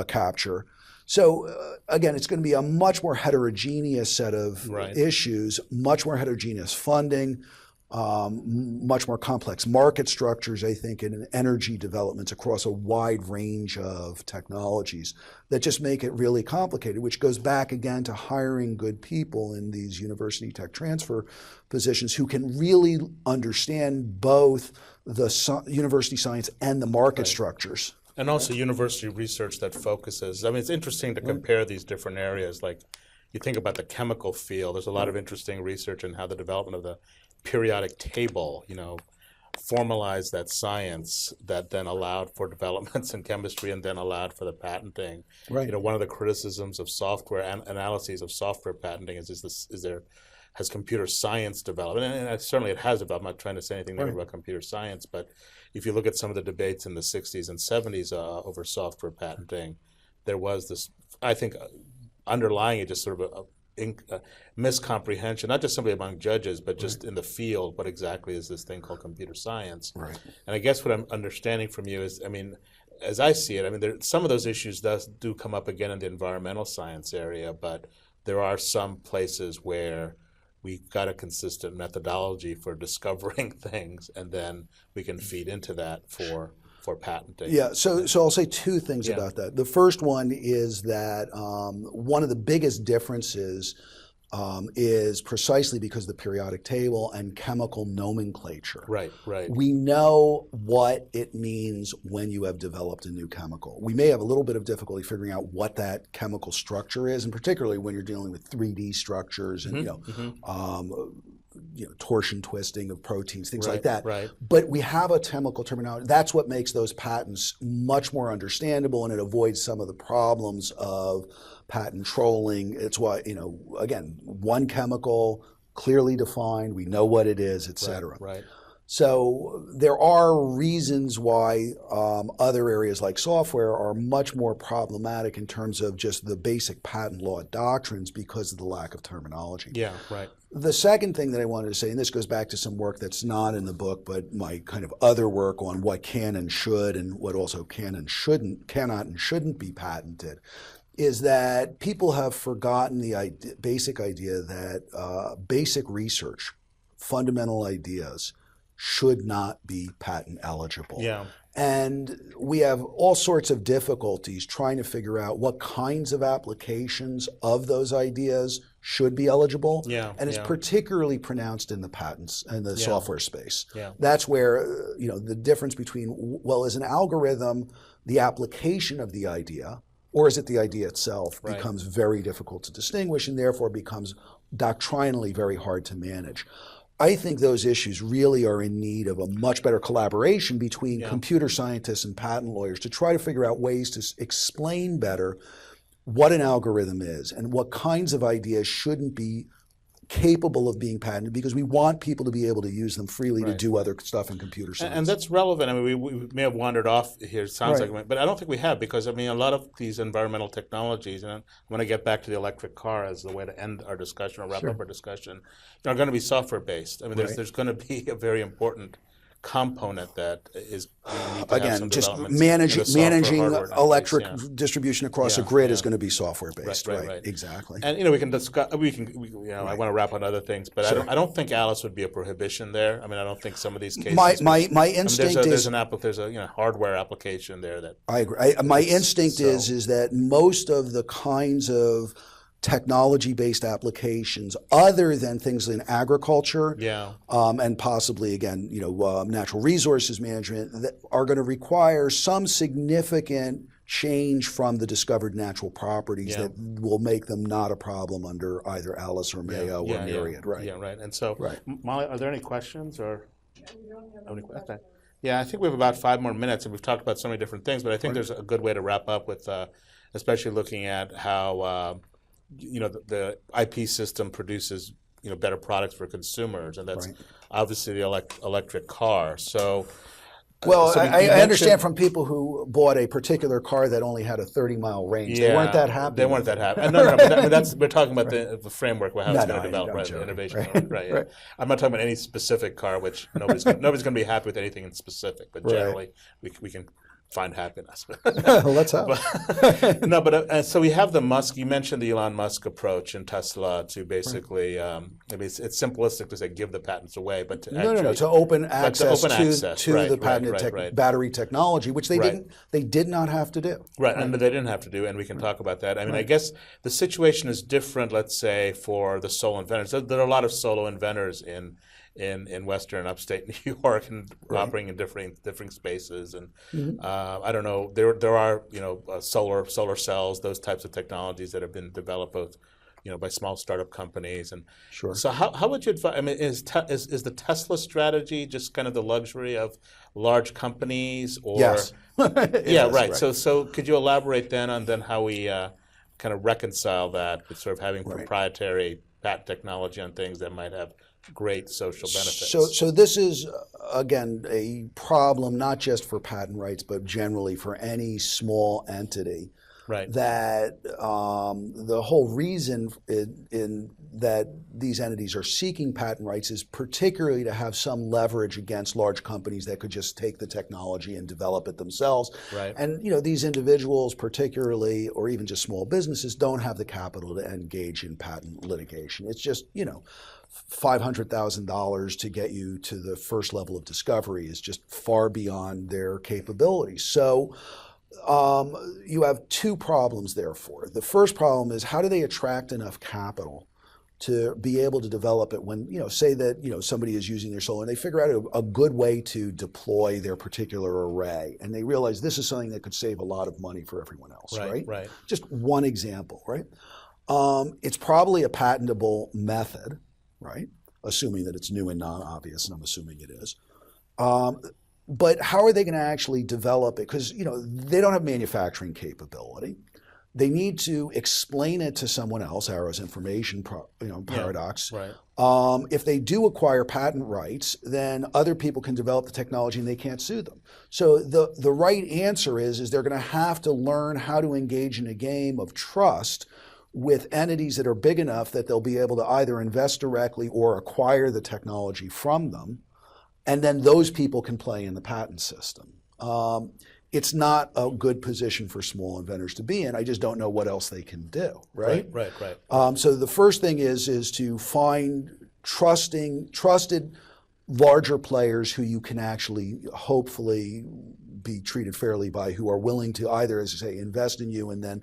capture. So again, it's going to be a much more heterogeneous set of issues, much more heterogeneous funding, much more complex market structures, I think, in energy developments across a wide range of technologies that just make it really complicated, which goes back again to hiring good people in these university tech transfer positions who can really understand both the university science and the market structures.
And also university research that focuses. I mean, it's interesting to compare these different areas. Like you think about the chemical field, there's a lot of interesting research in how the development of the periodic table, formalized that science that then allowed for developments in chemistry and then allowed for the patenting.
Right.
One of the criticisms of software and analyses of software patenting has computer science developed? And certainly it has developed. I'm not trying to say anything negative about computer science, but if you look at some of the debates in the 60s and 70s over software patenting, there was this, I think, underlying it just sort of a miscomprehension, not just simply among judges, but just in the field, what exactly is this thing called computer science?
Right.
And I guess what I'm understanding from you is, as I see it, some of those issues do come up again in the environmental science area, but there are some places where we've got a consistent methodology for discovering things, and then we can feed into that for patenting.
Yeah, so I'll say two things about that. The first one is that one of the biggest differences is precisely because of the periodic table and chemical nomenclature.
Right.
We know what it means when you have developed a new chemical. We may have a little bit of difficulty figuring out what that chemical structure is, and particularly when you're dealing with 3D structures and torsion twisting of proteins, things like that.
Right.
But we have a chemical terminology. That's what makes those patents much more understandable, and it avoids some of the problems of patent trolling. It's why, again, one chemical, clearly defined, we know what it is, et cetera.
Right.
So there are reasons why other areas like software are much more problematic in terms of just the basic patent law doctrines because of the lack of terminology.
Yeah, right.
The second thing that I wanted to say, and this goes back to some work that's not in the book, but my kind of other work on what can and should and what also cannot and shouldn't be patented, is that people have forgotten the basic idea that basic research, fundamental ideas, should not be patent eligible.
Yeah.
And we have all sorts of difficulties trying to figure out what kinds of applications of those ideas should be eligible.
Yeah.
And it's particularly pronounced in the patents and the software space.
Yeah.
That's where the difference between, well, is an algorithm the application of the idea, or is it the idea itself, becomes very difficult to distinguish, and therefore becomes doctrinally very hard to manage. I think those issues really are in need of a much better collaboration between computer scientists and patent lawyers to try to figure out ways to explain better what an algorithm is and what kinds of ideas shouldn't be capable of being patented because we want people to be able to use them freely to
Right.
do other stuff in computer science.
And that's relevant. I mean, we may have wandered off here, it sounds
Right.
like, but I don't think we have, because, I mean, a lot of these environmental technologies, and I want to get back to the electric car as the way to end our discussion or wrap up our discussion, are going to be software-based. I mean, there's going to be a very important component that is you need to have
Again,
some
just
developments in the
managing
software, hardware,
electric
yeah.
distribution across a
Yeah,
grid
yeah.
is going to be software based,
Right.
Exactly.
And we can discuss. I want to wrap on other things, but I don't think Alice would be a prohibition there. I mean, I don't think some of these cases.
My instinct
there's
is
a hardware application there that.
I agree. My instinct is that most of the kinds of technology-based applications, other than things in agriculture, and possibly again, natural resources management, that are going to require some significant change from the discovered natural properties that will make them not a problem under either Alice or Mayo or Myriad, right?
Yeah, right. And so, Molly, are there any questions or? Okay. Yeah, I think we have about 5 more minutes, and we've talked about so many different things, but I think there's a good way to wrap up with, especially looking at how. The IP system produces better products for consumers, and that's obviously the electric car. So,
well, I understand from people who bought a particular car that only had a 30-mile range. They weren't that happy.
They weren't that happy. No, but we're talking about the framework, how it's going to develop, the innovation. Right. I'm not talking about any specific car, which nobody's going to be happy with anything in specific, but generally we can find happiness.
Let's hope.
So we have the Musk. You mentioned the Elon Musk approach in Tesla to basically. Maybe it's simplistic to say give the patents away, but
to open access to the patented battery technology, which they did not have to do.
Right, and they didn't have to do, and we can talk about that. I mean, I guess the situation is different. Let's say for the solo inventors, there are a lot of solo inventors in Western and upstate New York, and operating in different spaces, and I don't know. There are solar cells, those types of technologies that have been developed both by small startup companies, and so how would you advise? I mean, is the Tesla strategy just kind of the luxury of large companies, or
yes,
right. So could you elaborate then on how we kind of reconcile that with sort of having proprietary patent technology on things that might have great social benefits?
So this is, again, a problem not just for patent rights, but generally for any small entity.
Right.
That the whole reason in that these entities are seeking patent rights is particularly to have some leverage against large companies that could just take the technology and develop it themselves.
Right.
And these individuals, particularly, or even just small businesses, don't have the capital to engage in patent litigation. It's just $500,000 to get you to the first level of discovery is just far beyond their capabilities. So you have two problems, therefore. The first problem is, how do they attract enough capital to be able to develop it when, say that, somebody is using their solar and they figure out a good way to deploy their particular array, and they realize this is something that could save a lot of money for everyone else, right?
Right.
Just one example, right? It's probably a patentable method, right? Assuming that it's new and non-obvious, and I'm assuming it is. But how are they going to actually develop it? Because they don't have manufacturing capability. They need to explain it to someone else. Arrow's information paradox.
Right.
If they do acquire patent rights, then other people can develop the technology and they can't sue them. So the right answer is they're going to have to learn how to engage in a game of trust with entities that are big enough that they'll be able to either invest directly or acquire the technology from them. And then those people can play in the patent system. It's not a good position for small inventors to be in. I just don't know what else they can do, right?
Right.
So the first thing is to find trusted larger players who you can actually hopefully be treated fairly by, who are willing to either, as I say, invest in you and then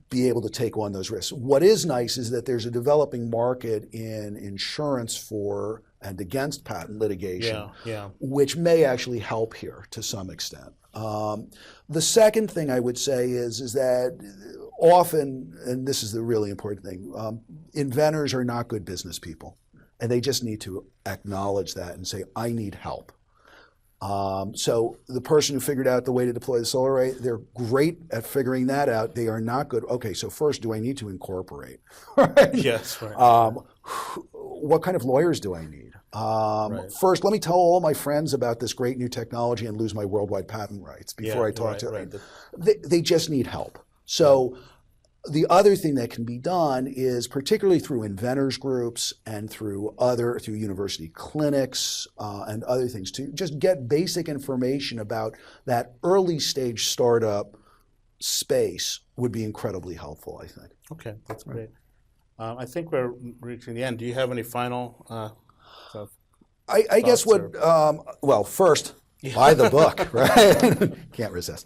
be able to take on those risks. What is nice is that there's a developing market in insurance for and against patent litigation, which may actually help here to some extent. The second thing I would say is that often, and this is the really important thing, inventors are not good business people, and they just need to acknowledge that and say, I need help. So the person who figured out the way to deploy the solar array, they're great at figuring that out. They are not good. Okay, so first, do I need to incorporate? Right?
Yes, right.
What kind of lawyers do I need?
Right.
First, let me tell all my friends about this great new technology and lose my worldwide patent rights before
Yeah,
I talk
right,
to
right.
them. They just need help. So the other thing that can be done is, particularly through inventors groups and through university clinics and other things, to just get basic information about that early stage startup space would be incredibly helpful, I think.
Okay, that's great. I think we're reaching the end. Do you have any final
I guess
thoughts
well, first, buy the book, right? Can't resist.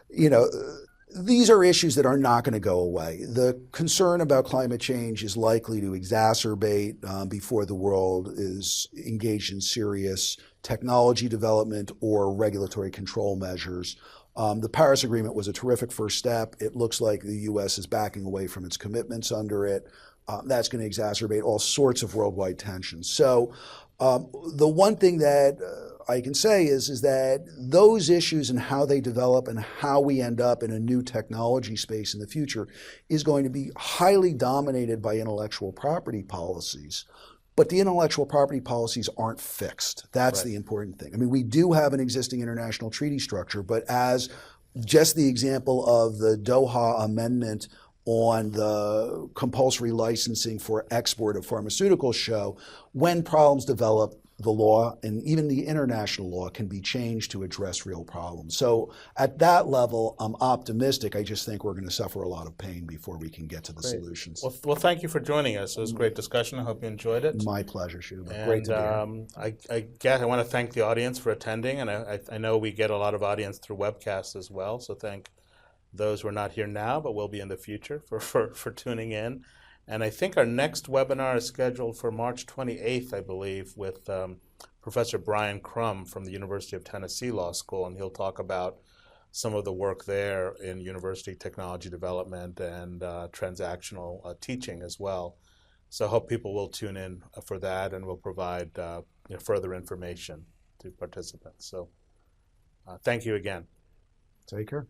You know, these are issues that are not going to go away. The concern about climate change is likely to exacerbate before the world is engaged in serious technology development or regulatory control measures. The Paris Agreement was a terrific first step. It looks like the U.S. is backing away from its commitments under it. That's going to exacerbate all sorts of worldwide tensions. So the one thing that I can say is that those issues and how they develop and how we end up in a new technology space in the future is going to be highly dominated by intellectual property policies. But the intellectual property policies aren't fixed. That's
Right.
the important thing. I mean, we do have an existing international treaty structure, but as just the example of the Doha Amendment on the compulsory licensing for export of pharmaceuticals show, when problems develop, the law and even the international law can be changed to address real problems. So at that level, I'm optimistic. I just think we're going to suffer a lot of pain before we can get to the solutions.
Well, thank you for joining us. It was a great discussion. I hope you enjoyed it.
My pleasure, Shuba.
And
Great to be here.
I want to thank the audience for attending, and I know we get a lot of audience through Webcast as well. So thank those who are not here now, but will be in the future for tuning in. And I think our next webinar is scheduled for March 28th, I believe, with Professor Brian Crum from the University of Tennessee Law School, and he'll talk about some of the work there in university technology development and transactional teaching as well. So I hope people will tune in for that, and we'll provide further information to participants. So thank you again.
Take care.